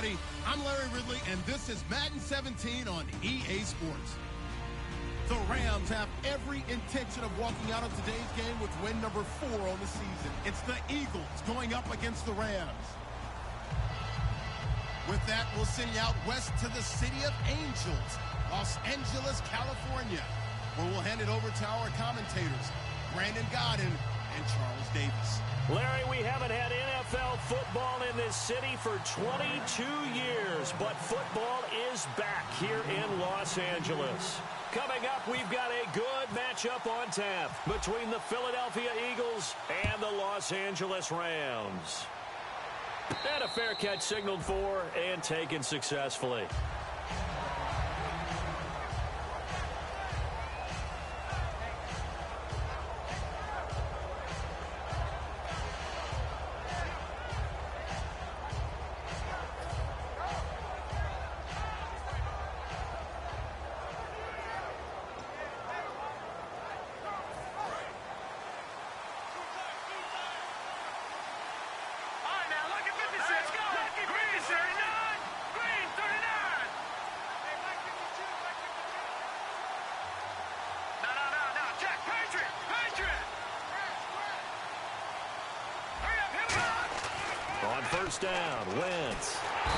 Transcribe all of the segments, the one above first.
everybody. I'm Larry Ridley, and this is Madden 17 on EA Sports. The Rams have every intention of walking out of today's game with win number 4 on the season. It's the Eagles going up against the Rams. With that, we'll send you out west to the City of Angels, Los Angeles, California, where we'll hand it over to our commentators, Brandon Godden and Charles Davis. Larry, we haven't had NFL football in this city for 22 years, but football is back here in Los Angeles. Coming up, we've got a good matchup on tap between the Philadelphia Eagles and the Los Angeles Rams. And a fair catch signaled for and taken successfully. On first down, Wentz.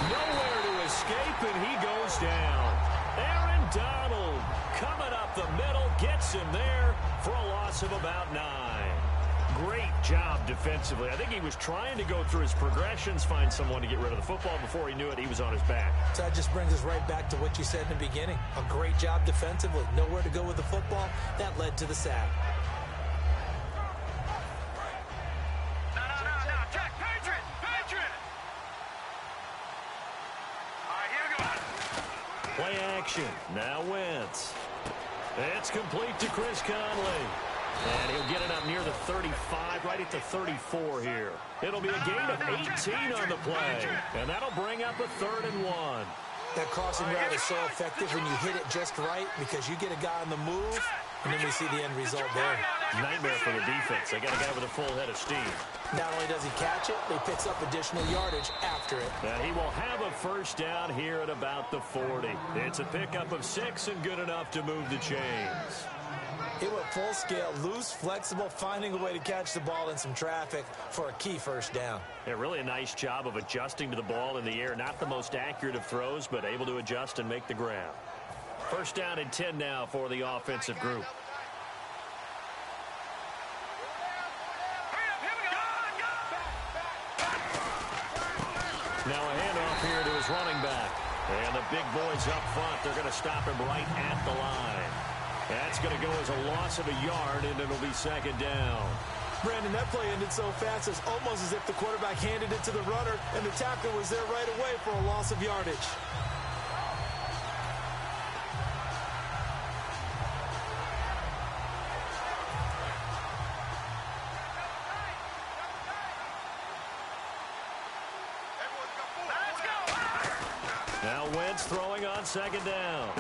Nowhere to escape, and he goes down. Aaron Donald coming up the middle, gets him there for a loss of about 9. Great job defensively. I think he was trying to go through his progressions, find someone to get rid of the football. Before he knew it, he was on his back. So that just brings us right back to what you said in the beginning. A great job defensively. Nowhere to go with the football. That led to the sack. Play action. Now Wentz. It's complete to Chris Conley. And he'll get it up near the 35, right at the 34 here. It'll be a gain of 18 on the play. And that'll bring up a 3rd and 1. That crossing route is so effective when you hit it just right because you get a guy on the move, and then we see the end result there. Nightmare for the defense. They got a guy with a full head of steam. Not only does he catch it, he picks up additional yardage after it. And he will have a first down here at about the 40. It's a pickup of 6 and good enough to move the chains. He went full scale, loose, flexible, finding a way to catch the ball in some traffic for a key first down. Yeah, really a nice job of adjusting to the ball in the air. Not the most accurate of throws, but able to adjust and make the grab. First down and 10 now for the offensive group. Now a handoff here to his running back. And the big boys up front, they're going to stop him right at the line. That's going to go as a loss of a yard, and it'll be 2nd down. Brandon, that play ended so fast, it's almost as if the quarterback handed it to the runner, and the tackler was there right away for a loss of yardage. Now Wentz throwing on 2nd down.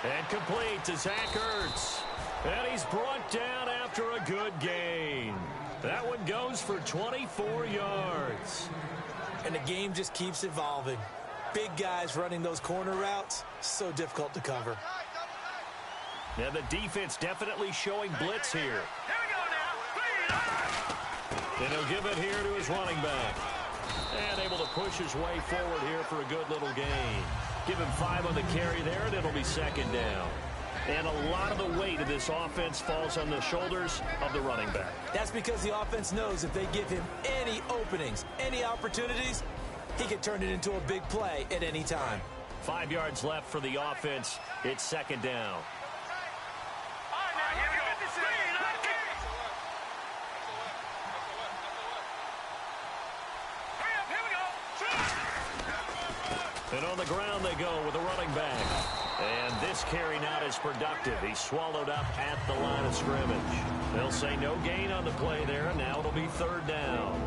And complete to Zach Ertz. And he's brought down after a good gain. That one goes for 24 yards. And the game just keeps evolving. Big guys running those corner routes, so difficult to cover. Now the defense definitely showing blitz here. And he'll give it here to his running back. And able to push his way forward here for a good little gain. Give him 5 on the carry there, and it'll be 2nd down. And a lot of the weight of this offense falls on the shoulders of the running back. That's because the offense knows if they give him any openings, any opportunities, he can turn it into a big play at any time. 5 yards left for the offense. It's 2nd down. And on the ground they go with a running back. And this carry not as productive. He's swallowed up at the line of scrimmage. They'll say no gain on the play there, and now it'll be 3rd down.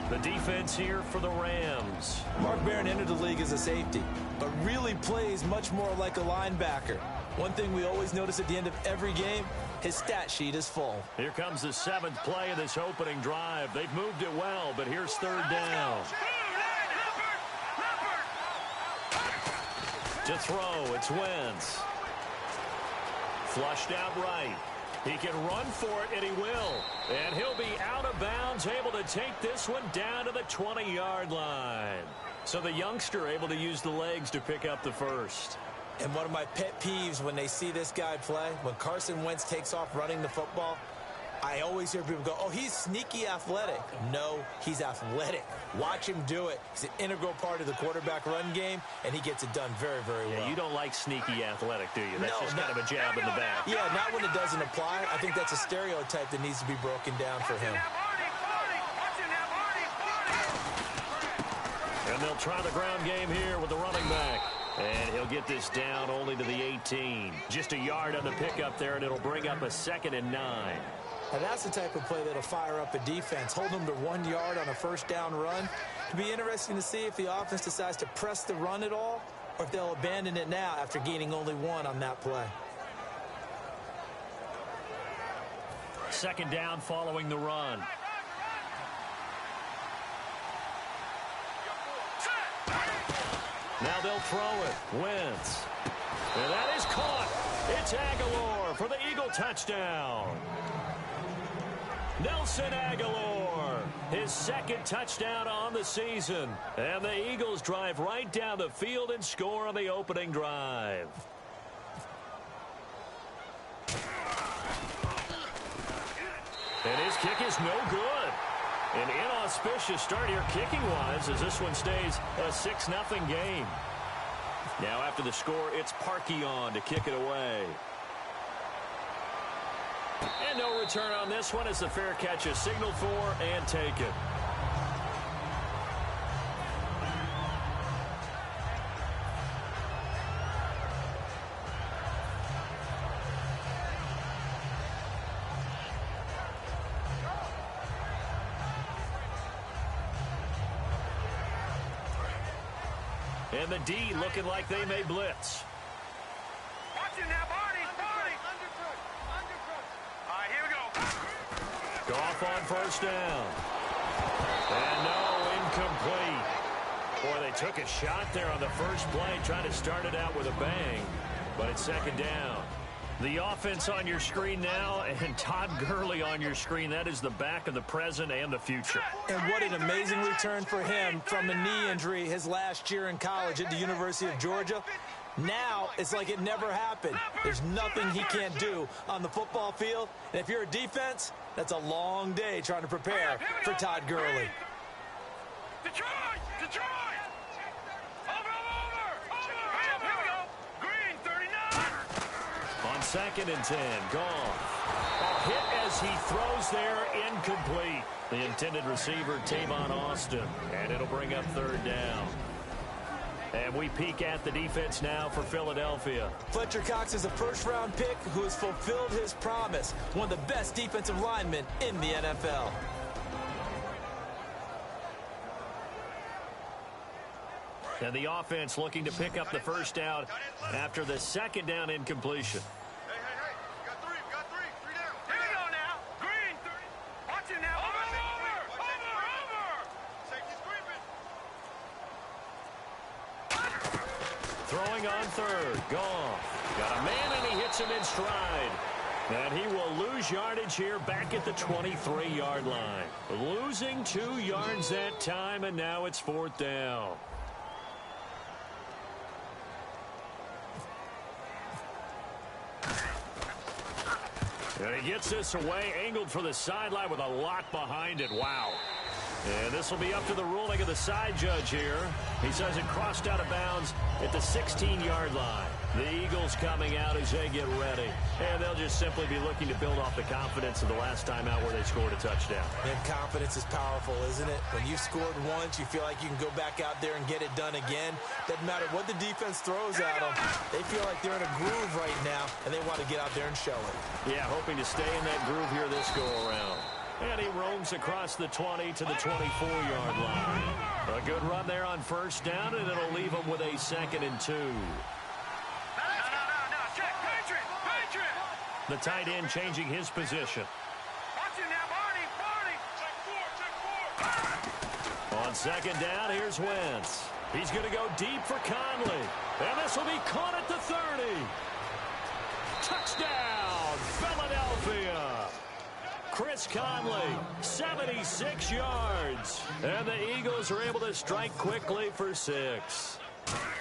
The defense here for the Rams. Mark Barron entered the league as a safety, but really plays much more like a linebacker. One thing we always notice at the end of every game, his stat sheet is full. Here comes the 7th play of this opening drive. They've moved it well, but here's 3rd down. To throw, it's Wentz. Flushed out right. He can run for it, and he will. And he'll be out of bounds, able to take this one down to the 20-yard line. So the youngster able to use the legs to pick up the first. And one of my pet peeves when they see this guy play, when Carson Wentz takes off running the football, I always hear people go, oh, he's sneaky athletic. No, he's athletic. Watch him do it. He's an integral part of the quarterback run game, and he gets it done very, very well. Yeah, you don't like sneaky athletic, do you? That's just kind of a jab in the back. Yeah, not when it doesn't apply. I think that's a stereotype that needs to be broken down for him. And they'll try the ground game here with the running back. And he'll get this down only to the 18. Just a yard on the pickup there, and it'll bring up a 2nd and 9. And that's the type of play that'll fire up a defense. Hold them to 1 yard on a first down run. It'll be interesting to see if the offense decides to press the run at all, or if they'll abandon it now after gaining only 1 on that play. 2nd down following the run. Now they'll throw it. Wentz. And that is caught. It's Aguilar for the Eagle touchdown. Nelson Aguilar, his 2nd touchdown on the season. And the Eagles drive right down the field and score on the opening drive. And his kick is no good. An inauspicious start here kicking-wise as this one stays a 6-0 game. Now after the score, it's Parkey on to kick it away. And no return on this one as the fair catch is signaled for and taken. And the D looking like they may blitz. Watch it now, Barney. All right, here we go. Goff on first down. And no, incomplete. Boy, they took a shot there on the first play, trying to start it out with a bang. But it's 2nd down. The offense on your screen now, and Todd Gurley on your screen. That is the back of the present and the future. And what an amazing return for him from a knee injury his last year in college at the University of Georgia. Now it's like it never happened. There's nothing he can't do on the football field. And if you're a defense, that's a long day trying to prepare for Todd Gurley. Detroit! Here we go. Green, 39. On 2nd and 10, Goff. A hit as he throws there, incomplete. The intended receiver, Tavon Austin. And it'll bring up 3rd down. And we peek at the defense now for Philadelphia. Fletcher Cox is a first-round pick who has fulfilled his promise. One of the best defensive linemen in the NFL. And the offense looking to pick up the first down after the 2nd down incompletion. Hey. We got three. 3 down. Here we go now. Green, 30. Watch it now. Over. Safety's creeping. Throwing on 3rd. Goff. Got a man, and he hits him in stride. And he will lose yardage here back at the 23-yard line. Losing 2 yards that time, and now it's 4th down. And he gets this away, angled for the sideline with a lot behind it. Wow. And this will be up to the ruling of the side judge here. He says it crossed out of bounds at the 16-yard line. The Eagles coming out as they get ready. And they'll just simply be looking to build off the confidence of the last time out where they scored a touchdown. And confidence is powerful, isn't it? When you've scored once, you feel like you can go back out there and get it done again. Doesn't matter what the defense throws at them. They feel like they're in a groove right now, and they want to get out there and show it. Yeah, hoping to stay in that groove here this go-around. And he roams across the 20 to the 24-yard line. A good run there on first down, and it'll leave him with a 2nd and 2. Check. Patriot. The tight end changing his position. Watch it now, Barney. Check four. On 2nd down, here's Wentz. He's going to go deep for Conley. And this will be caught at the 30. Touchdown, Philadelphia. Chris Conley, 76 yards. And the Eagles are able to strike quickly for 6.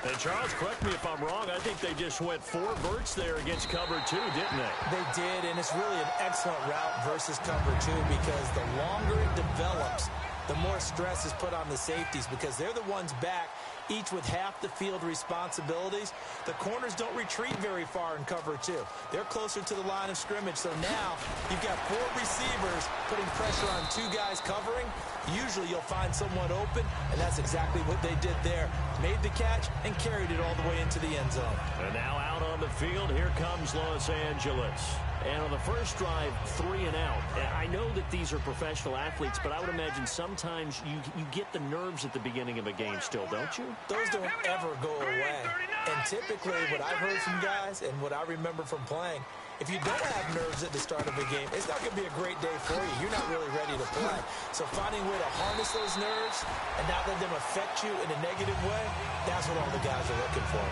And Charles, correct me if I'm wrong, I think they just went 4 verts there against cover 2, didn't they? They did, and it's really an excellent route versus cover 2 because the longer it develops, the more stress is put on the safeties because they're the ones back, each with half the field responsibilities. The corners don't retreat very far in cover 2. They're closer to the line of scrimmage. So now you've got 4 receivers putting pressure on 2 guys covering. Usually you'll find someone open, and that's exactly what they did there. Made the catch and carried it all the way into the end zone. And now out on the field, here comes Los Angeles. And on the first drive, 3 and out. I know that these are professional athletes, but I would imagine sometimes you get the nerves at the beginning of a game still, don't you? Those don't ever go away. And typically what I've heard from guys and what I remember from playing, if you don't have nerves at the start of a game, it's not going to be a great day for you. You're not really ready to play. So finding a way to harness those nerves and not let them affect you in a negative way, that's what all the guys are looking for.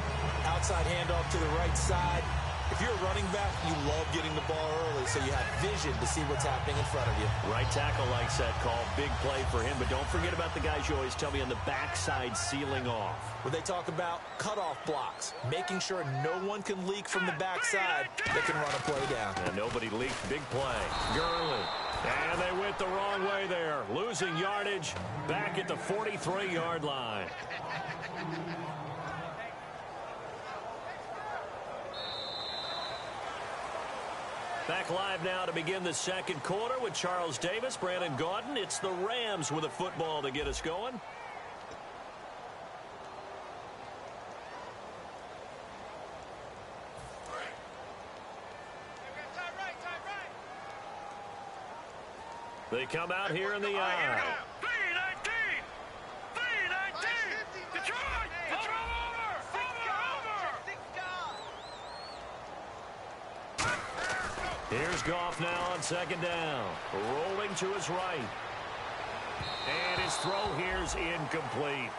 Outside handoff to the right side. If you're a running back, you love getting the ball early so you have vision to see what's happening in front of you. Right tackle likes that call. Big play for him. But don't forget about the guys you always tell me on the backside sealing off. Where they talk about cutoff blocks, making sure no one can leak from the backside that can run a play down. And nobody leaked. Big play. Gurley. And they went the wrong way there. Losing yardage back at the 43-yard line. Back live now to begin the second quarter with Charles Davis, Brandon Gaudin. It's the Rams with a football to get us going. They come out here in the eye. Here's Goff now on second down. Rolling to his right. And his throw here's incomplete.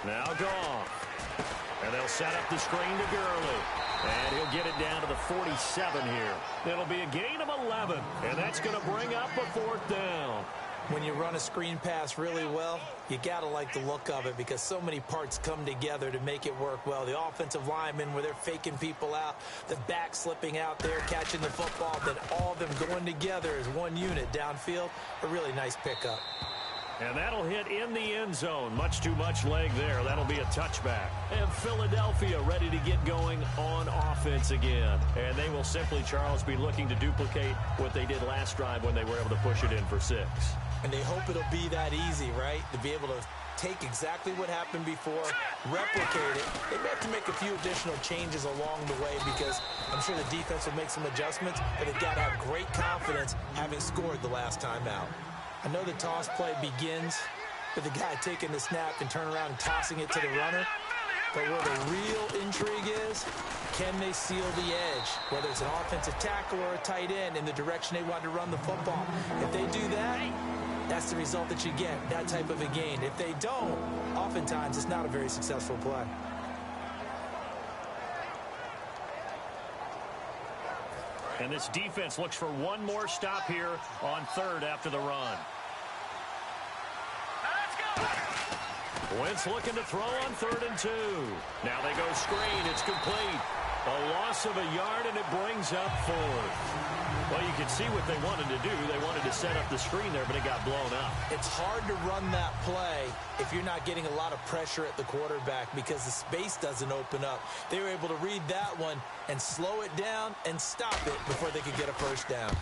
Now Goff. And they'll set up the screen to Gurley. And he'll get it down to the 47 here. It'll be a gain of 11. And that's going to bring up a 4th down. When you run a screen pass really well, you got to like the look of it because so many parts come together to make it work well. The offensive linemen, where they're faking people out, the back slipping out there, catching the football, then all of them going together as one unit downfield. A really nice pickup. And that'll hit in the end zone. Much too much leg there. That'll be a touchback. And Philadelphia ready to get going on offense again. And they will simply, Charles, be looking to duplicate what they did last drive when they were able to push it in for 6. And they hope it'll be that easy, right? To be able to take exactly what happened before, replicate it. They may have to make a few additional changes along the way because I'm sure the defense will make some adjustments, but they've got to have great confidence having scored the last time out. I know the toss play begins with the guy taking the snap and turn around and tossing it to the runner. But where the real intrigue is, can they seal the edge? Whether it's an offensive tackle or a tight end in the direction they want to run the football. If they do that, that's the result that you get, that type of a gain. If they don't, oftentimes it's not a very successful play. And this defense looks for one more stop here on 3rd after the run. Wentz looking to throw on 3rd and 2. Now they go screen. It's complete. A loss of a yard, and it brings up 4th. Well, you can see what they wanted to do. They wanted to set up the screen there, but it got blown up. It's hard to run that play if you're not getting a lot of pressure at the quarterback because the space doesn't open up. They were able to read that one and slow it down and stop it before they could get a 1st down.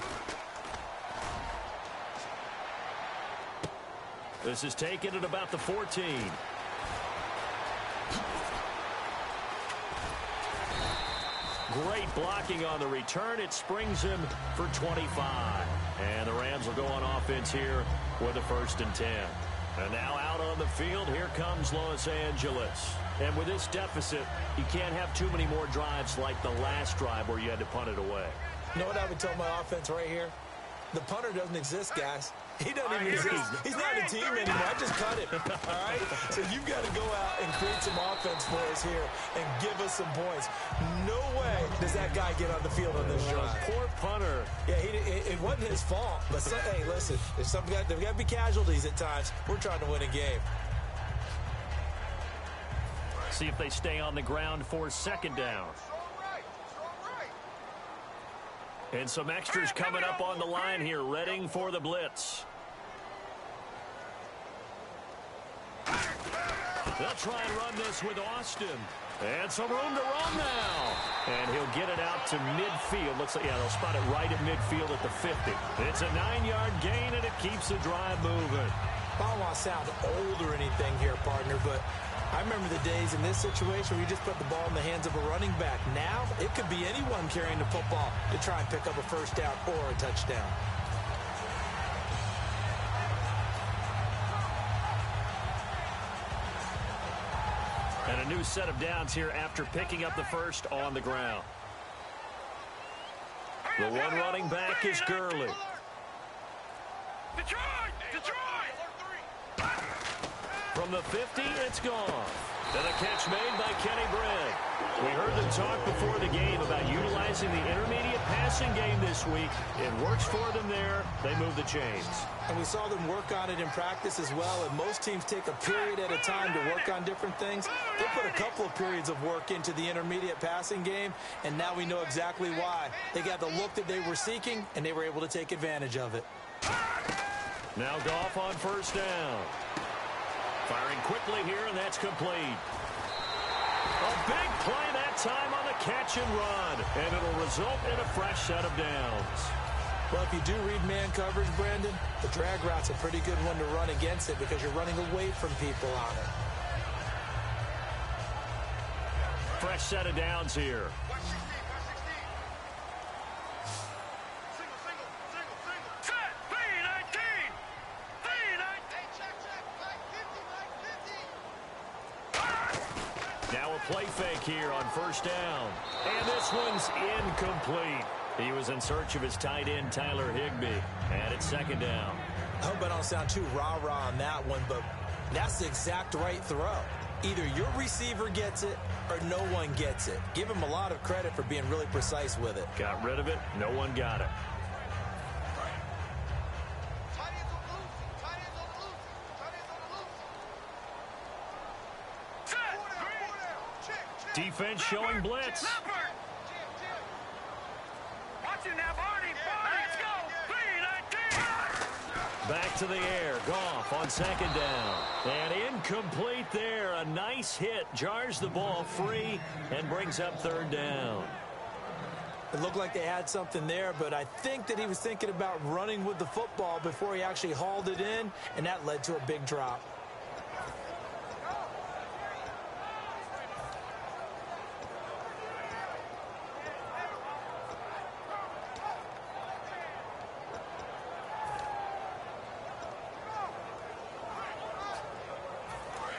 This is taken at about the 14. Great blocking on the return. It springs him for 25. And the Rams will go on offense here with a 1st and 10. And now out on the field, here comes Los Angeles. And with this deficit, you can't have too many more drives like the last drive where you had to punt it away. You know what I would tell my offense right here? The punter doesn't exist, guys. He doesn't even exist. He's not a team anymore. I just cut him. All right? So you've got to go out and create some offense for us here and give us some points. No way does that guy get on the field on this drive. Poor punter. Yeah, it wasn't his fault. But, hey, listen, there's got to be casualties at times. We're trying to win a game. See if they stay on the ground for 2nd down. And some extras coming up on the line here, readying for the blitz. They'll try and run this with Austin. And some room to run now. And he'll get it out to midfield. Looks like, yeah, they'll spot it right at midfield at the 50. It's a 9-yard gain, and it keeps the drive moving. I don't want to sound old or anything here, partner, but I remember the days in this situation where you just put the ball in the hands of a running back. Now, it could be anyone carrying the football to try and pick up a 1st down or a touchdown. And a new set of downs here after picking up the 1st on the ground. The one running back is Gurley. From the 50, it's gone. And a catch made by Kenny Britt. We heard them talk before the game about utilizing the intermediate passing game this week. It works for them there. They move the chains. And we saw them work on it in practice as well. And most teams take a period at a time to work on different things. They put a couple of periods of work into the intermediate passing game, and now we know exactly why. They got the look that they were seeking, and they were able to take advantage of it. Now Goff on 1st down. Firing quickly here, and that's complete. A big play that time on the catch and run, and it'll result in a fresh set of downs. Well, if you do read man coverage, Brandon, the drag route's a pretty good one to run against it because you're running away from people on it. Fresh set of downs here. Now a play fake here on 1st down. And this one's incomplete. He was in search of his tight end, Tyler Higbee. And it's 2nd down. I hope I don't sound too rah-rah on that one, but that's the exact right throw. Either your receiver gets it or no one gets it. Give him a lot of credit for being really precise with it. Got rid of it. No one got it. Defense showing blitz. Back to the air. Goff on 2nd down. And incomplete there. A nice hit. Jars the ball free and brings up 3rd down. It looked like they had something there, but I think that he was thinking about running with the football before he actually hauled it in, and that led to a big drop.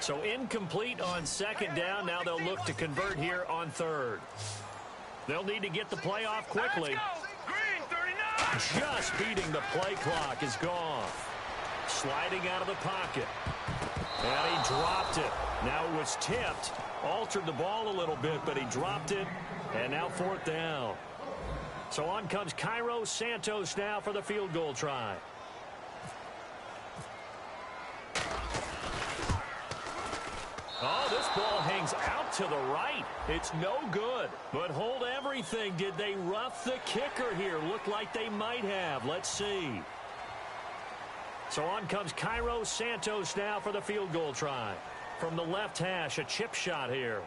So incomplete on 2nd down. Now they'll look to convert here on 3rd. They'll need to get the play off quickly. Just beating the play clock is Goff. Sliding out of the pocket. And he dropped it. Now it was tipped. Altered the ball a little bit, but he dropped it. And now 4th down. So on comes Cairo Santos now for the field goal try. Oh, this ball hangs out to the right. It's no good. But hold everything. Did they rough the kicker here? Looked like they might have. Let's see. So on comes Cairo Santos now for the field goal try. From the left hash, a chip shot here.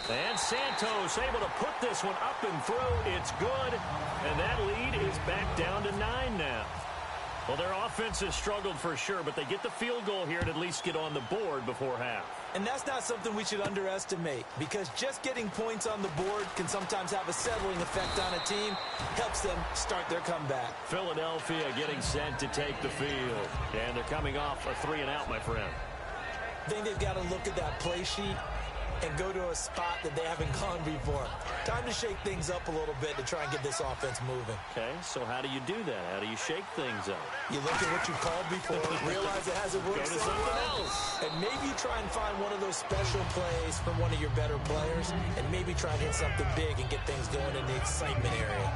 And Santos able to put this one up and through. It's good. And that lead is back down to 9 now. Well, their offense has struggled for sure, but they get the field goal here and at least get on the board before half. And that's not something we should underestimate, because just getting points on the board can sometimes have a settling effect on a team. Helps them start their comeback. Philadelphia getting set to take the field. And they're coming off a 3-and-out, my friend. I think they've got to look at that play sheet and go to a spot that they haven't gone before. Time to shake things up a little bit to try and get this offense moving. Okay, so how do you do that? How do you shake things up? You look at what you called before, realize it hasn't worked. Go to something else. And maybe you try and find one of those special plays from one of your better players, and maybe try and hit something big and get things going in the excitement area.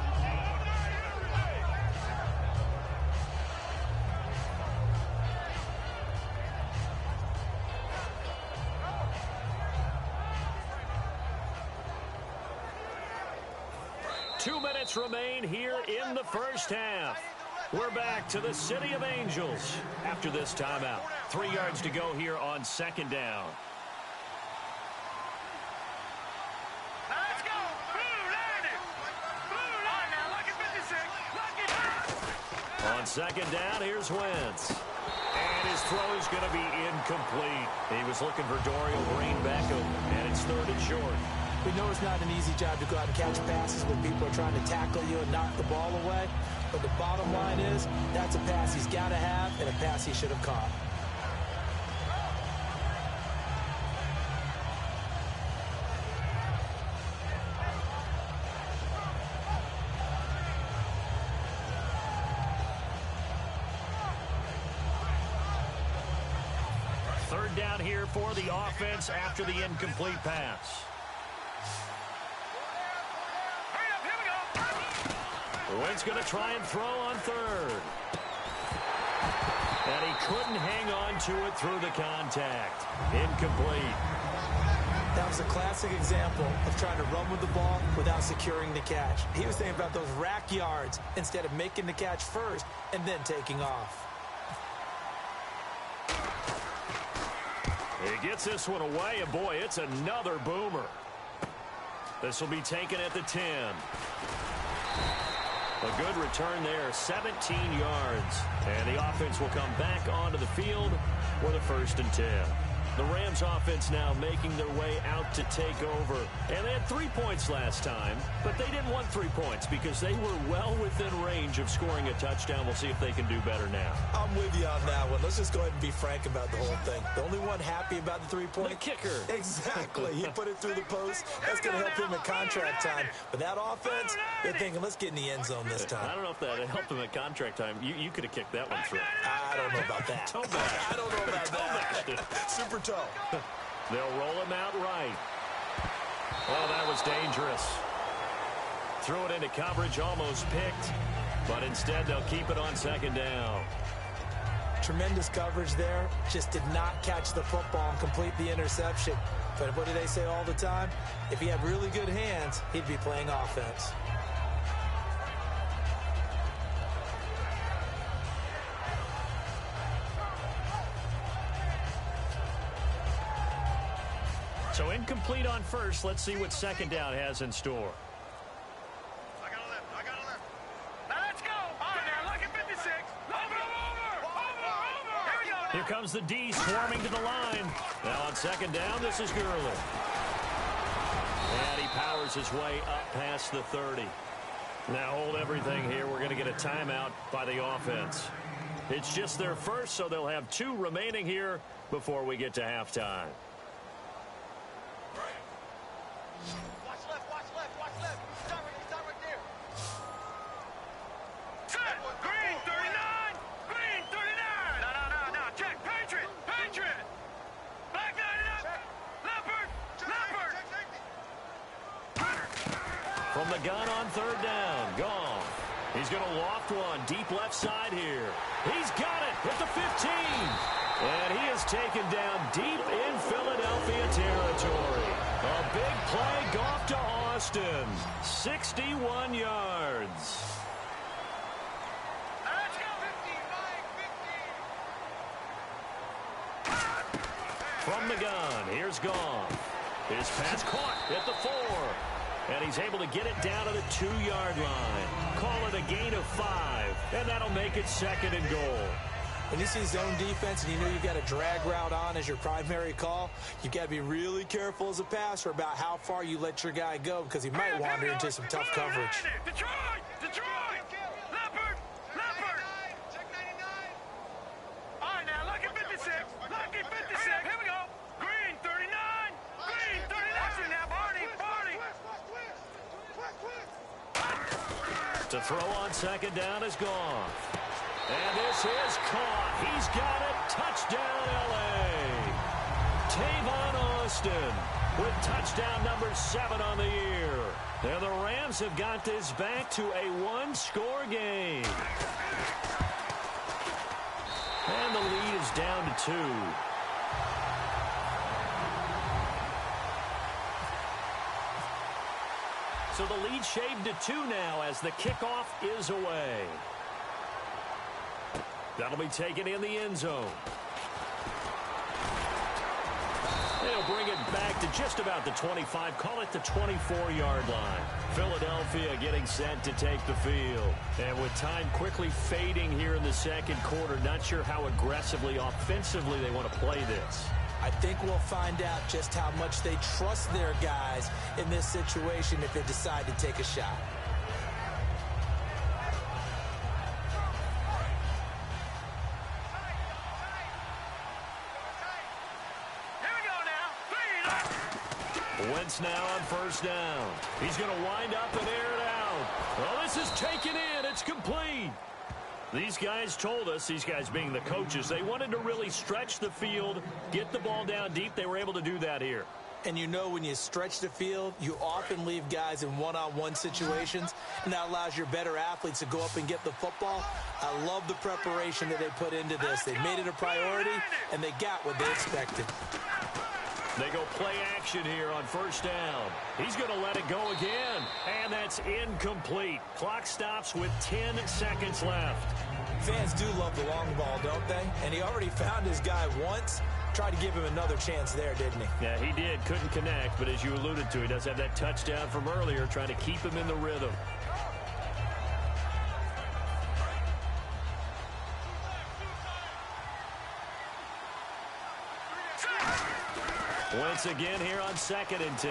Remain here in the first half. We're back to the City of Angels after this timeout. 3 yards to go here on second down. Let's go. Blue landed. Blue line now. Lucky 56. Lucky. On second down, here's Wentz. And his throw is going to be incomplete. He was looking for Dorial Green back open, and it's 3rd and short. We know it's not an easy job to go out and catch passes when people are trying to tackle you and knock the ball away. But the bottom line is, that's a pass he's got to have and a pass he should have caught. Third down here for the offense after the incomplete pass. Wentz going to try and throw on 3rd. And he couldn't hang on to it through the contact. Incomplete. That was a classic example of trying to run with the ball without securing the catch. He was thinking about those rack yards instead of making the catch first and then taking off. He gets this one away, and boy, it's another boomer. This will be taken at the 10. A good return there, 17 yards. And the offense will come back onto the field for the 1st and 10. The Rams offense now making their way out to take over. And they had 3 points last time, but they didn't want 3 points because they were well within range of scoring a touchdown. We'll see if they can do better now. I'm with you on that one. Let's just go ahead and be frank about the whole thing. The only one happy about the 3-point? The kicker. Exactly. He put it through the post. That's going to help him at contract time. But that offense, they're thinking, let's get in the end zone this time. I don't know if that helped him at contract time. You could have kicked that one through. I don't know about that. I don't know about that. Super toe. They'll roll him out right. Oh, that was dangerous. Threw it into coverage, almost picked. But instead, they'll keep it on second down. Tremendous coverage there. Just did not catch the football and complete the interception. But what do they say all the time? If he had really good hands, he'd be playing offense. So incomplete on first. Let's see what second down has in store. I got a left. Now let's go. On now, lucky 56. Over. Here we go. Here comes the D swarming to the line. Now on second down, this is Gurley. And he powers his way up past the 30. Now hold everything here. We're going to get a timeout by the offense. It's just their first, so they'll have 2 remaining here before we get to halftime. Watch left. Start right there. Set. Green 39. No. Check. Patriot. Black line up. Leopard. From the gun on third down. Gone. He's going to loft one deep left side here. He's got it at the 15. And he is taken down deep in Philadelphia territory. A big play, Goff to Austin. 61 yards. Let's go. 15. From the gun, here's Goff. His pass caught at the 4. And he's able to get it down to the 2-yard line. Call it a gain of 5. And that'll make it 2nd and goal. When you see zone defense and you know you've got a drag route on as your primary call, you've got to be really careful as a passer about how far you let your guy go because he might wander into some tough coverage. Detroit! Leopard! Check 99! All right, now, lucky 56. Lucky 56. Here we go. Green 39. Green 39. Watch it now, Barney. To throw on 2nd down is gone. And this is caught. He's got it. Touchdown, L.A. Tavon Austin with touchdown number 7 on the year. And the Rams have got this back to a 1-score game. And the lead is down to 2. So the lead shaved to 2 now as the kickoff is away. That'll be taken in the end zone. They'll bring it back to just about the 25. Call it the 24-yard line. Philadelphia getting set to take the field. And with time quickly fading here in the 2nd quarter, not sure how aggressively, offensively they want to play this. I think we'll find out just how much they trust their guys in this situation if they decide to take a shot. Wentz now on 1st down. He's going to wind up and air it out. Well, this is taken in. It's complete. These guys told us, these guys being the coaches, they wanted to really stretch the field, get the ball down deep. They were able to do that here. And you know when you stretch the field, you often leave guys in one-on-one situations, and that allows your better athletes to go up and get the football. I love the preparation that they put into this. They made it a priority, and they got what they expected. They go play action here on 1st down. He's going to let it go again, and that's incomplete. Clock stops with 10 seconds left. Fans do love the long ball, don't they? And he already found his guy once. Tried to give him another chance there, didn't he? Yeah, he did. Couldn't connect, but as you alluded to, he does have that touchdown from earlier, trying to keep him in the rhythm. Once again here on 2nd and 10.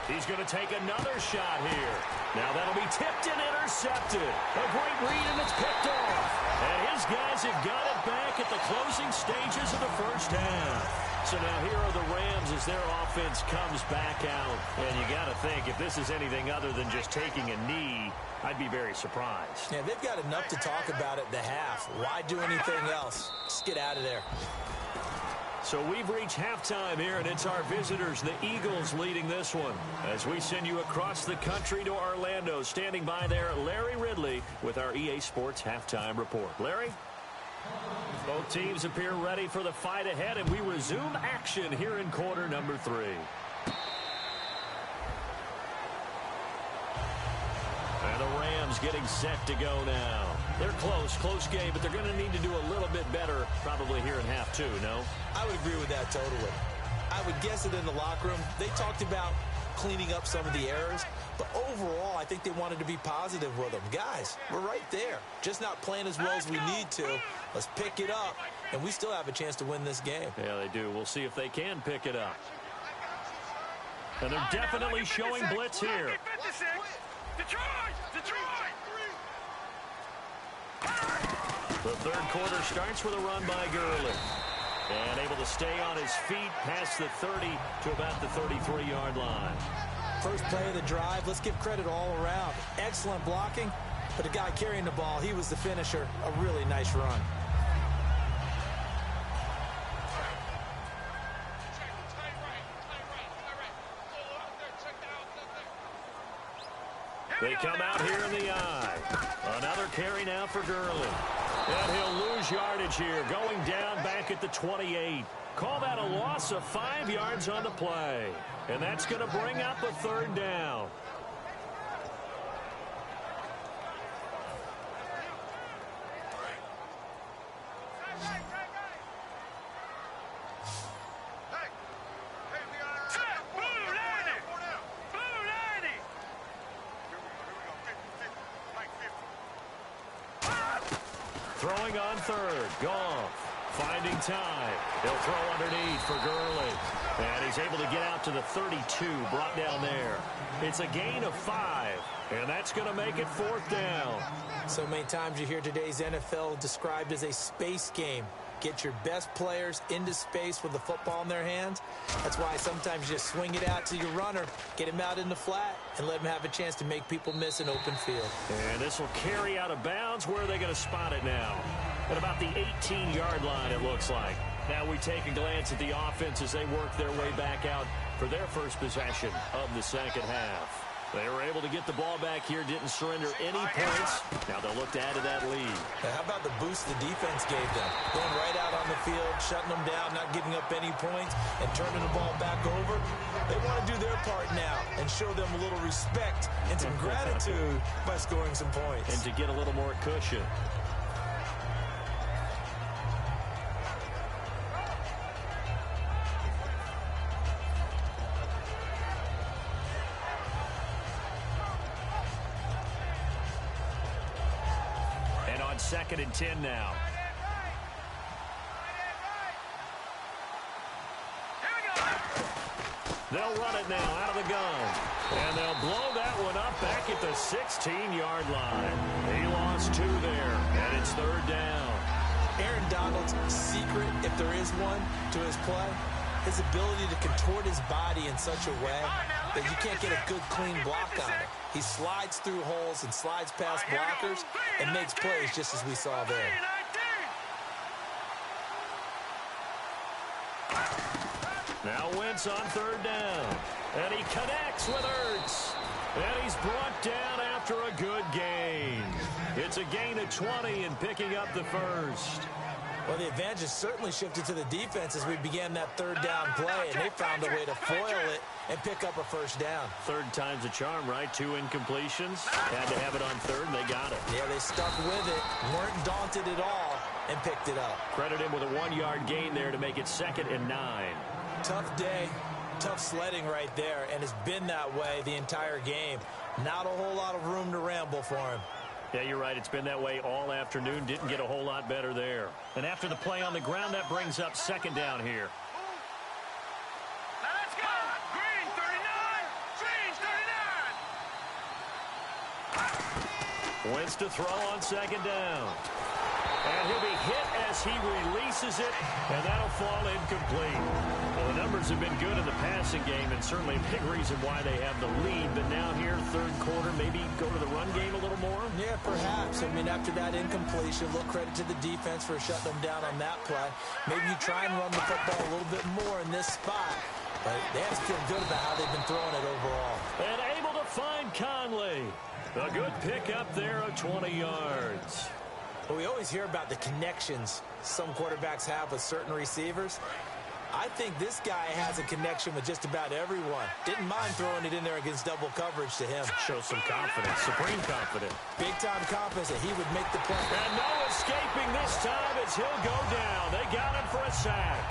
He's going to take another shot here. Now that'll be tipped and intercepted. A great read, and it's picked off. And his guys have got it back at the closing stages of the 1st half. So now here are the Rams as their offense comes back out. And you got to think, if this is anything other than just taking a knee, I'd be very surprised. Yeah, they've got enough to talk about at the half. Why do anything else? Just get out of there. So we've reached halftime here, and it's our visitors, the Eagles, leading this one. As we send you across the country to Orlando, standing by there, Larry Ridley with our EA Sports Halftime Report. Larry? Both teams appear ready for the fight ahead, and we resume action here in quarter number 3. And the Rams getting set to go now. They're close game, but they're going to need to do a little bit better probably here in half 2, no? I would agree with that totally. I would guess that in the locker room, they talked about cleaning up some of the errors, but overall, I think they wanted to be positive with them. Guys, we're right there. Just not playing as well as we need to. Let's pick it up, and we still have a chance to win this game. Yeah, they do. We'll see if they can pick it up. And they're definitely showing blitz here. Detroit! The 3rd quarter starts with a run by Gurley. And able to stay on his feet past the 30 to about the 33-yard line. First play of the drive, let's give credit all around. Excellent blocking, but the guy carrying the ball, he was the finisher. A really nice run. They come out here in the eye. Another carry now for Gurley. And he'll lose yardage here, going down back at the 28. Call that a loss of 5 yards on the play. And that's going to bring up a 3rd down. Throwing on third. Goff finding time. He'll throw underneath for Gurley. And he's able to get out to the 32, brought down there. It's a gain of 5, and that's going to make it 4th down. So many times you hear today's NFL described as a space game. Get your best players into space with the football in their hands. That's why sometimes you just swing it out to your runner, get him out in the flat, and let him have a chance to make people miss an open field. And this will carry out of bounds. Where are they going to spot it now? At about the 18-yard line, it looks like. Now we take a glance at the offense as they work their way back out for their first possession of the second half. They were able to get the ball back here, didn't surrender any points. Now they'll look to add to that lead. Now, how about the boost the defense gave them? Going right out on the field, shutting them down, not giving up any points, and turning the ball back over. They want to do their part now and show them a little respect and some gratitude by scoring some points. And to get a little more cushion. Second and 10 now. They'll run it now out of the gun. And they'll blow that one up back at the 16-yard line. He lost 2 there, and it's 3rd down. Aaron Donald's secret, if there is one, to his play, his ability to contort his body in such a way that you can't get a good, clean block on it. He slides through holes and slides past blockers and makes plays just as we saw there. Now Wentz on 3rd down. And he connects with Ertz. And he's brought down after a good gain. It's a gain of 20 and picking up the first. Well, the advantage has certainly shifted to the defense as we began that 3rd down play, and they found a way to foil it and pick up a 1st down. 3rd time's a charm, right? 2 incompletions. Had to have it on 3rd, and they got it. Yeah, they stuck with it, weren't daunted at all, and picked it up. Credit him with a 1-yard gain there to make it 2nd and 9. Tough day, tough sledding right there, and it's been that way the entire game. Not a whole lot of room to ramble for him. Yeah, you're right. It's been that way all afternoon. Didn't get a whole lot better there. And after the play on the ground, that brings up 2nd down here. Now let's go. Green 39. Green 39. Wentz to throw on 2nd down. And he'll be hit as he releases it, and that'll fall incomplete. Well, the numbers have been good in the passing game, and certainly a big reason why they have the lead. But now here, 3rd quarter, maybe go to the run game a little more? Yeah, perhaps. I mean, after that incompletion, a little credit to the defense for shutting them down on that play. Maybe you try and run the football a little bit more in this spot. But they have to feel good about how they've been throwing it overall. And able to find Conley. A good pickup there of 20 yards. But we always hear about the connections some quarterbacks have with certain receivers. I think this guy has a connection with just about everyone. Didn't mind throwing it in there against double coverage to him. Shows some confidence, supreme confidence. Big-time confidence that he would make the play. And no escaping this time as he'll go down. They got him for a sack.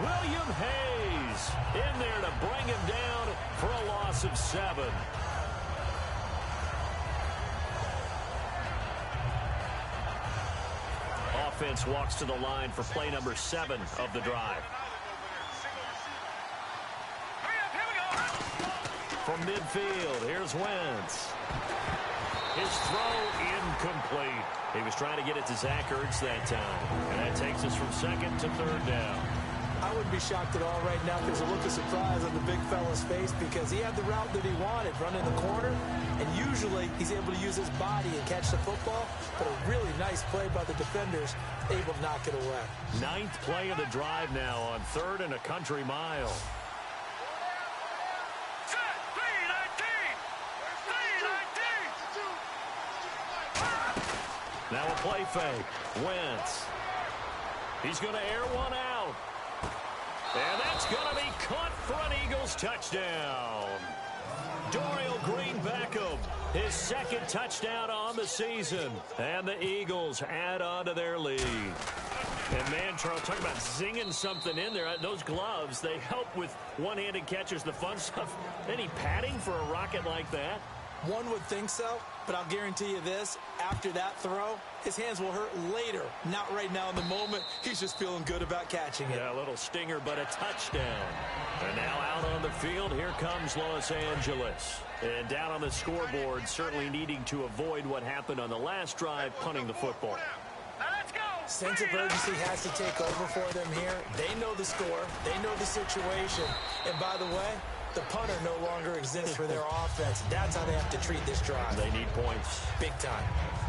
William Hayes in there to bring him down for a loss of 7. Offense walks to the line for play number 7 of the drive. From midfield, here's Wentz. His throw incomplete. He was trying to get it to Zach Ertz that time. And that takes us from 2nd to 3rd down. I wouldn't be shocked at all right now if there's a look of surprise on the big fella's face because he had the route that he wanted, running the corner, and usually he's able to use his body and catch the football, but a really nice play by the defenders, able to knock it away. 9th play of the drive now on 3rd and a country mile. Now a play fake. Wentz. He's going to air one out. And that's going to be caught for an Eagles touchdown. Dorial Green-Beckham, his 2nd touchdown on the season. And the Eagles add on to their lead. And man, Charles, talk about zinging something in there. Those gloves, they help with one-handed catches, the fun stuff. Any padding for a rocket like that? One would think so, but I'll guarantee you this, after that throw, his hands will hurt later, not right now in the moment. He's just feeling good about catching it. Yeah, a little stinger, but a touchdown. And now out on the field, here comes Los Angeles. And down on the scoreboard, certainly needing to avoid what happened on the last drive, punting the football. Now let's go. Sense of urgency has to take over for them here. They know the score. They know the situation. And by the way, the punter no longer exists for their offense. That's how they have to treat this drive. They need points. Big time.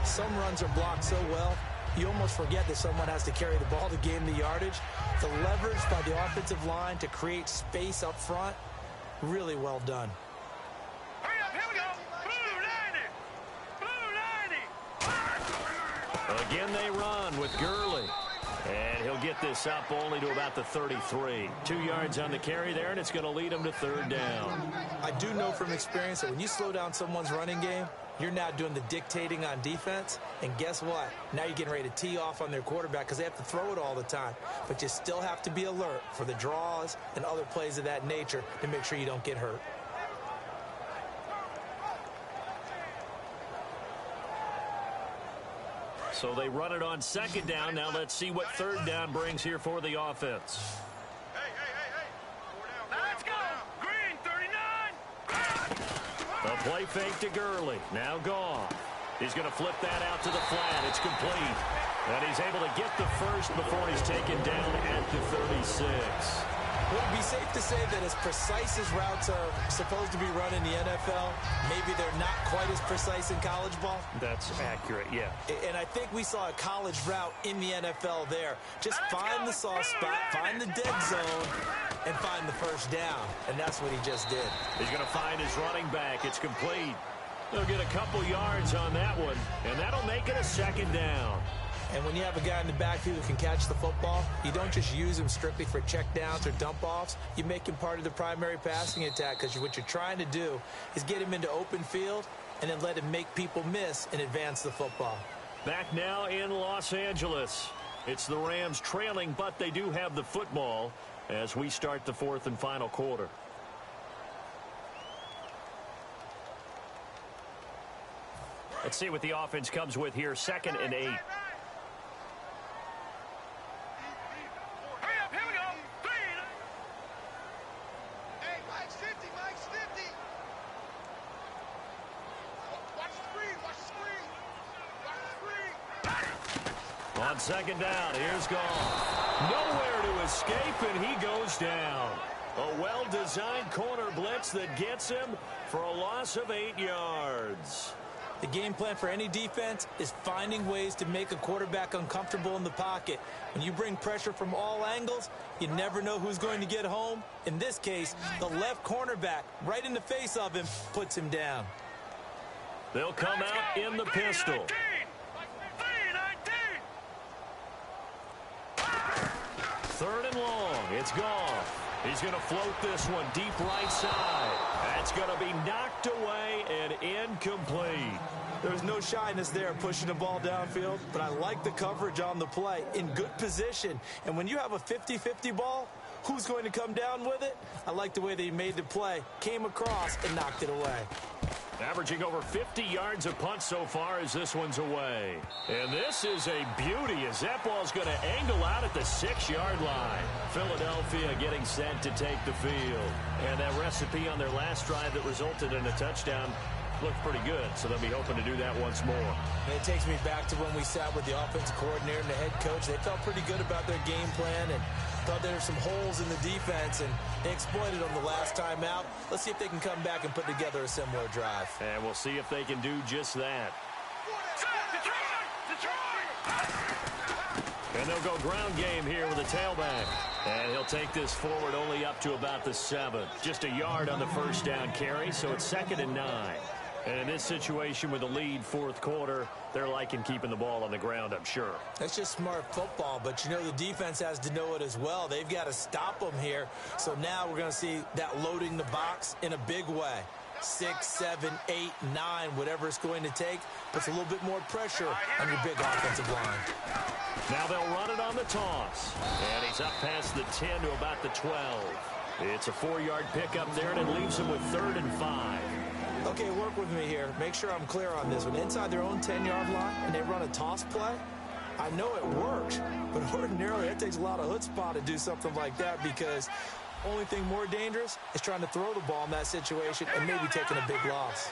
Some runs are blocked so well, you almost forget that someone has to carry the ball to gain the yardage. The leverage by the offensive line to create space up front, really well done. Hurry up, here we go. Blue 90. Blue 90. Again, they run with Gurley. And he'll get this up only to about the 33. 2 yards on the carry there, and it's going to lead him to third down. I do know from experience that when you slow down someone's running game, you're now doing the dictating on defense. And guess what? Now you're getting ready to tee off on their quarterback because they have to throw it all the time. But you still have to be alert for the draws and other plays of that nature to make sure you don't get hurt. So they run it on second down. Now let's see what third down brings here for the offense. Hey. Now let's go. Green 39. A play fake to Gurley. Now gone. He's going to flip that out to the flat. It's complete. And he's able to get the first before he's taken down at the 36. Would it be safe to say that as precise as routes are supposed to be run in the NFL, maybe they're not quite as precise in college ball? That's accurate, yeah. And I think we saw a college route in the NFL there. Just find the soft spot, find the dead zone, and find the first down. And that's what he just did. He's going to find his running back. It's complete. They'll get a couple yards on that one, and that'll make it a second down. And when you have a guy in the backfield who can catch the football, you don't just use him strictly for checkdowns or dump-offs. You make him part of the primary passing attack because what you're trying to do is get him into open field and then let him make people miss and advance the football. Back now in Los Angeles. It's the Rams trailing, but they do have the football as we start the fourth and final quarter. Let's see what the offense comes with here. 2nd and 8. On second down, here's gone. Nowhere to escape, and he goes down. A well-designed corner blitz that gets him for a loss of 8 yards. The game plan for any defense is finding ways to make a quarterback uncomfortable in the pocket. When you bring pressure from all angles, you never know who's going to get home. In this case, the left cornerback, right in the face of him, puts him down. They'll come out in the pistol. Third and long. It's gone. He's going to float this one deep right side. That's going to be knocked away and incomplete. There's no shyness there pushing the ball downfield, but I like the coverage on the play in good position. And when you have a 50-50 ball, who's going to come down with it? I like the way that he made the play, came across, and knocked it away. Averaging over 50 yards a punt so far as this one's away. And this is a beauty as that ball's going to angle out at the 6-yard line. Philadelphia getting set to take the field. And that recipe on their last drive that resulted in a touchdown looked pretty good, so they'll be hoping to do that once more. And it takes me back to when we sat with the offensive coordinator and the head coach. They felt pretty good about their game plan and thought there were some holes in the defense, and they exploited them the last time out. Let's see if they can come back and put together a similar drive. And we'll see if they can do just that. And they'll go ground game here with a tailback. And he'll take this forward only up to about the 7. Just a yard on the first down carry, so it's 2nd and 9. And in this situation with the lead fourth quarter, they're liking keeping the ball on the ground, I'm sure. That's just smart football, but you know the defense has to know it as well. They've got to stop them here. So now we're going to see that loading the box in a big way. 6, 7, 8, 9, whatever it's going to take, puts a little bit more pressure on your big offensive line. Now they'll run it on the toss. And he's up past the 10 to about the 12. It's a 4-yard pickup there, and it leaves him with 3rd and 5. Okay, work with me here. Make sure I'm clear on this one. Inside their own 10-yard line and they run a toss play, I know it works, but ordinarily it takes a lot of chutzpah to do something like that because only thing more dangerous is trying to throw the ball in that situation and maybe taking a big loss.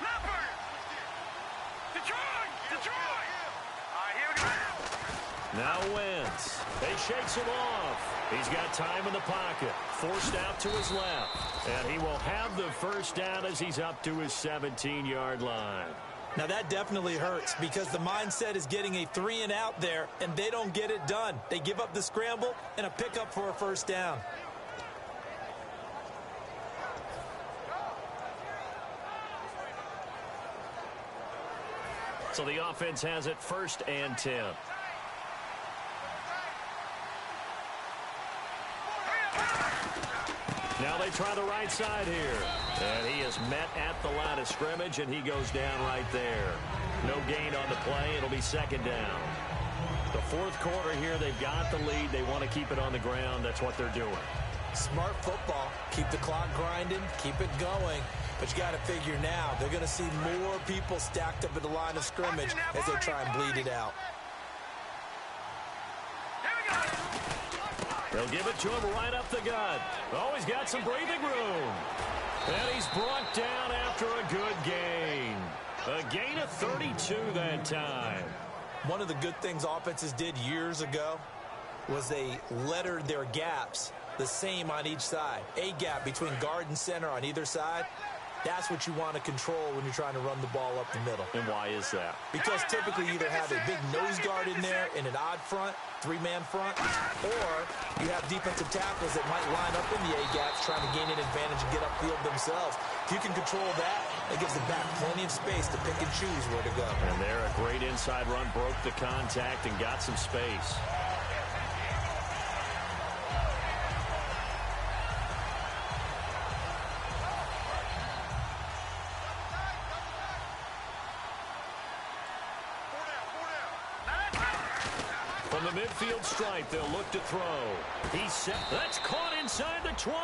Now Wentz. He shakes him off. He's got time in the pocket. Forced out to his left. And he will have the first down as he's up to his 17-yard line. Now that definitely hurts because the mindset is getting a 3-and-out there, and they don't get it done. They give up the scramble and a pickup for a first down. So the offense has it 1st and 10. Now they try the right side here. And he is met at the line of scrimmage, and he goes down right there. No gain on the play. It'll be 2nd down. The 4th quarter here, they've got the lead. They want to keep it on the ground. That's what they're doing. Smart football. Keep the clock grinding. Keep it going. But you got to figure now, they're going to see more people stacked up at the line of scrimmage as they try and bleed it out. They'll give it to him right up the gut. Oh, he's got some breathing room. And he's brought down after a good gain. A gain of 32 that time. One of the good things offenses did years ago was they lettered their gaps the same on each side. A gap between guard and center on either side. That's what you want to control when you're trying to run the ball up the middle. And why is that? Because typically you either have a big nose guard in there in an odd front, 3-man front, or you have defensive tackles that might line up in the A-gaps trying to gain an advantage and get upfield themselves. If you can control that, it gives the back plenty of space to pick and choose where to go. And there, a great inside run, broke the contact and got some space. From the midfield stripe, they'll look to throw. He's set. That's caught inside the 20.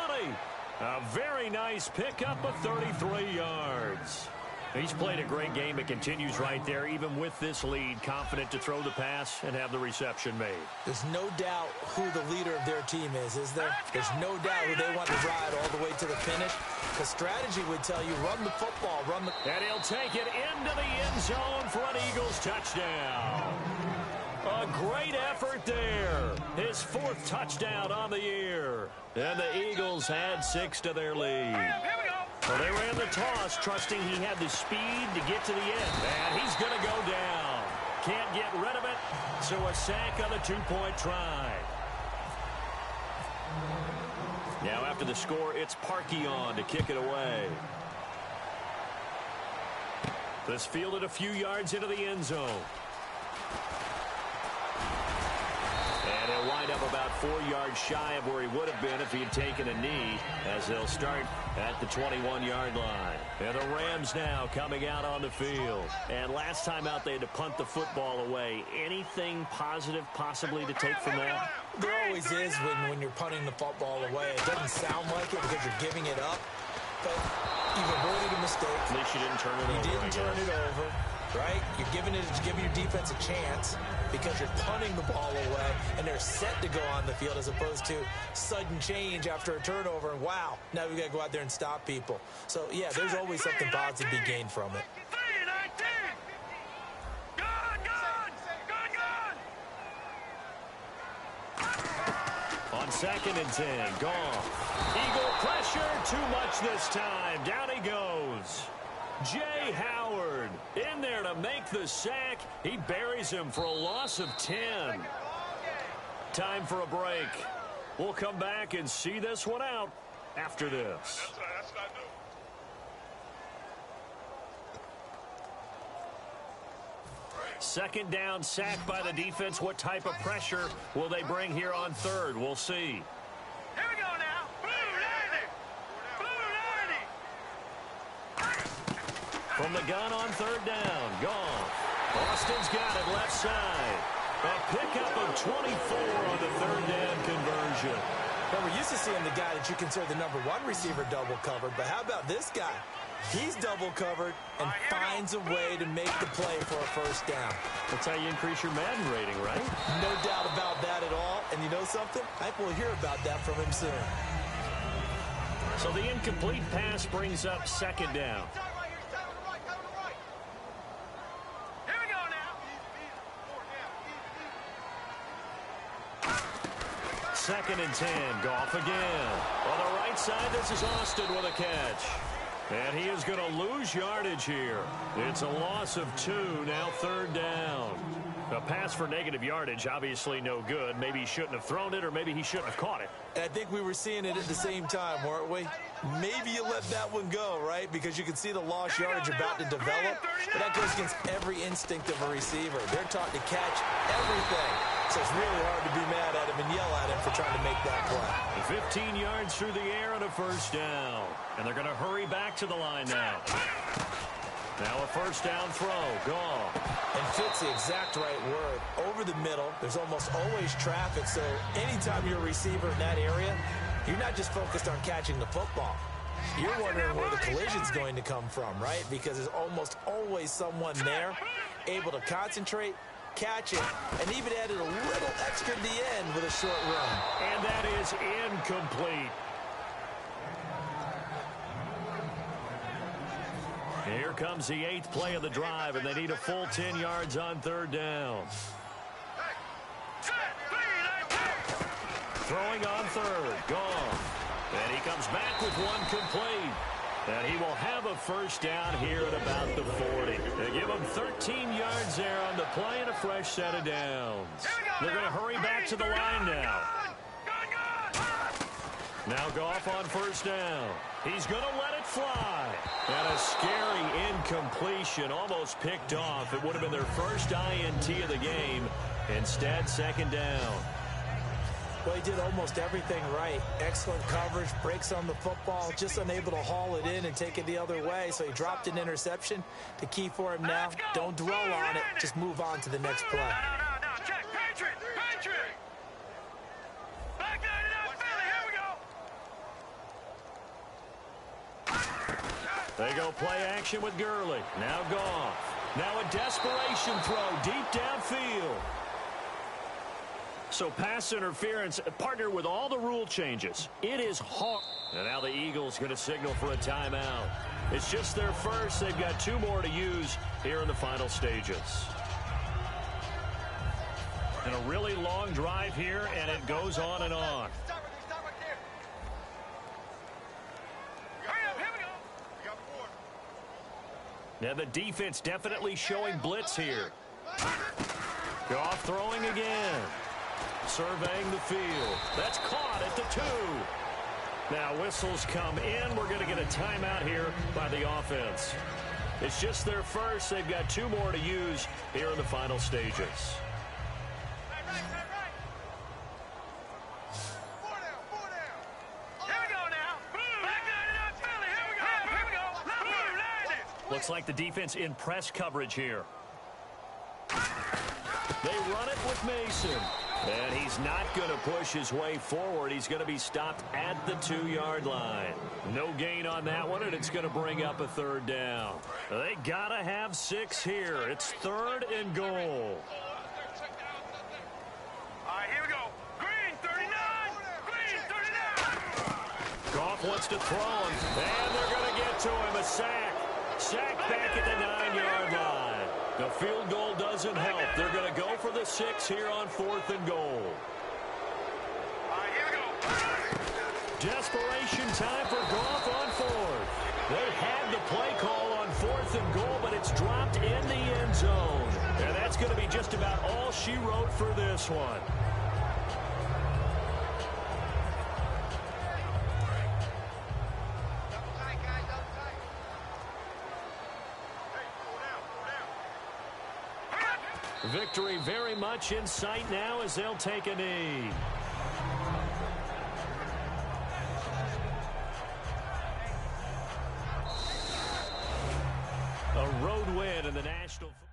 A very nice pickup of 33 yards. He's played a great game. It continues right there, even with this lead. Confident to throw the pass and have the reception made. There's no doubt who the leader of their team is there? There's no doubt who they want to ride all the way to the finish. The strategy would tell you, run the football, run the... And he'll take it into the end zone for an Eagles touchdown. A great effort there. His 4th touchdown on the year. And the Eagles had 6 to their lead. Well, they ran the toss, trusting he had the speed to get to the end. And he's going to go down. Can't get rid of it, so a sack on the 2-point try. Now after the score, it's Parkey on to kick it away. This fielded a few yards into the end zone. And he'll wind up about 4 yards shy of where he would have been if he had taken a knee, as they'll start at the 21-yard line. And the Rams now coming out on the field. And last time out, they had to punt the football away. Anything positive possibly to take from that? There always is when you're punting the football away. It doesn't sound like it because you're giving it up, but you've avoided a mistake. At least you didn't turn it over. You didn't turn it over, right? You're giving your defense a chance because you're punting the ball away, and they're set to go on the field as opposed to sudden change after a turnover. And wow, now we've got to go out there and stop people. So, yeah, there's always something positive to be gained from it. On 2nd and 10, gone. Eagle pressure, too much this time. Down he goes. Jay Howard in there to make the sack. He buries him for a loss of 10. Time for a break. We'll come back and see this one out after this. Second down, sack by the defense. What type of pressure will they bring here on 3rd? We'll see. Here we go now. Blue 90. From the gun on 3rd down. Gone. Austin's got it left side. A pickup of 24 on the 3rd down conversion. Well, we're used to seeing the guy that you consider the #1 receiver double covered, but how about this guy? He's double covered and finds a way to make the play for a first down. That's how you increase your Madden rating, right? No doubt about that at all. And you know something? I think we'll hear about that from him soon. So the incomplete pass brings up second down. Here we go now. Second and 10. Goff again. On the right side, this is Austin with a catch. And he is going to lose yardage here. It's a loss of 2, now third down. A pass for negative yardage, obviously no good. Maybe he shouldn't have thrown it, or maybe he shouldn't have caught it. I think we were seeing it at the same time, weren't we? Maybe you let that one go, right? Because you can see the lost yardage about to develop. But that goes against every instinct of a receiver. They're taught to catch everything. So it's really hard to be mad at him and yell at him for trying to make that play. 15 yards through the air and a first down. And they're going to hurry back to the line now. Now a first down throw. Gone. And fits the exact right word. Over the middle, there's almost always traffic. So anytime you're a receiver in that area, you're not just focused on catching the football. You're wondering where the collision's going to come from, right? Because there's almost always someone there able to concentrate, catch it, and even added a little extra at the end with a short run. And that is incomplete. Here comes the 8th play of the drive, and they need a full 10 yards on third down. Throwing on third. Gone. And he comes back with one complete. And he will have a first down here at about the 40. They give him 13 yards there on the play and a fresh set of downs. They're going to hurry back to the line now. Now Goff on first down. He's going to let it fly. And a scary incompletion, almost picked off. It would have been their first INT of the game. Instead, second down. Well, he did almost everything right. Excellent coverage, breaks on the football, just unable to haul it in and take it the other way. So he dropped an interception. The key for him now, don't dwell on it. Just move on to the next play. No. Check. Patriot. Back 99, Philly. Here we go. They go play action with Gurley. Now Goff. Now a desperation throw deep downfield. So pass interference, partnered with all the rule changes. It is hard. And now the Eagles going to signal for a timeout. It's just their first. They've got 2 more to use here in the final stages. And a really long drive here, and it goes on and on. Stop right there. Hurry up, here we go. We got 4. Now the defense definitely showing blitz here. Goff throwing again. Surveying the field. That's caught at the 2. Now whistles come in. We're going to get a timeout here by the offense. It's just their first. They've got 2 more to use here in the final stages. Right. 4 down. Here we go now. Back 99, Philly. Here we go. Looks like the defense in press coverage here. They run it with Mason. And he's not going to push his way forward. He's going to be stopped at the 2-yard line. No gain on that one, and it's going to bring up a third down. They got to have 6 here. It's 3rd and goal. All right, here we go. Green 39. Goff wants to throw him, and they're going to get to him. A sack. Sack back at the 9-yard line. The field goal doesn't help. They're going to go for the 6 here on 4th and goal. All right, here we go. Desperation time for Goff on 4th. They had the play call on 4th and goal, but it's dropped in the end zone. And that's going to be just about all she wrote for this one. Victory very much in sight now as they'll take a knee. A road win in the National Football